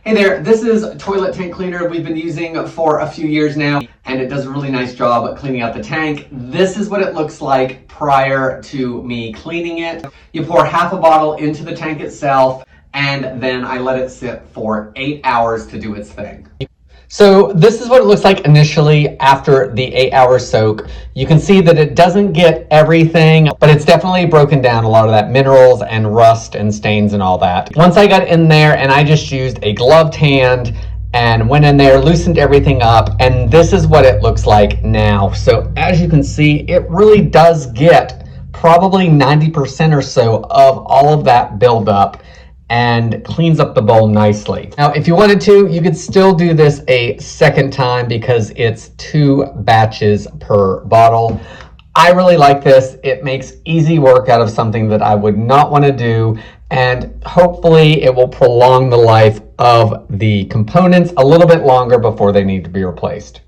Hey there, this is a toilet tank cleaner we've been using for a few years now, and it does a really nice job at cleaning out the tank. This is what it looks like prior to me cleaning it. You pour half a bottle into the tank itself, and then I let it sit for 8 hours to do its thing. So this is what it looks like initially after the 8-hour soak. You can see that it doesn't get everything, but it's definitely broken down a lot of that minerals and rust and stains and all that. Once I got in there and I just used a gloved hand and went in there, loosened everything up, and this is what it looks like now. So as you can see, it really does get probably 90% or so of all of that buildup and cleans up the bowl nicely. Now, if you wanted to, you could still do this a second time because it's 2 batches per bottle. I really like this. It makes easy work out of something that I would not want to do, and hopefully it will prolong the life of the components a little bit longer before they need to be replaced.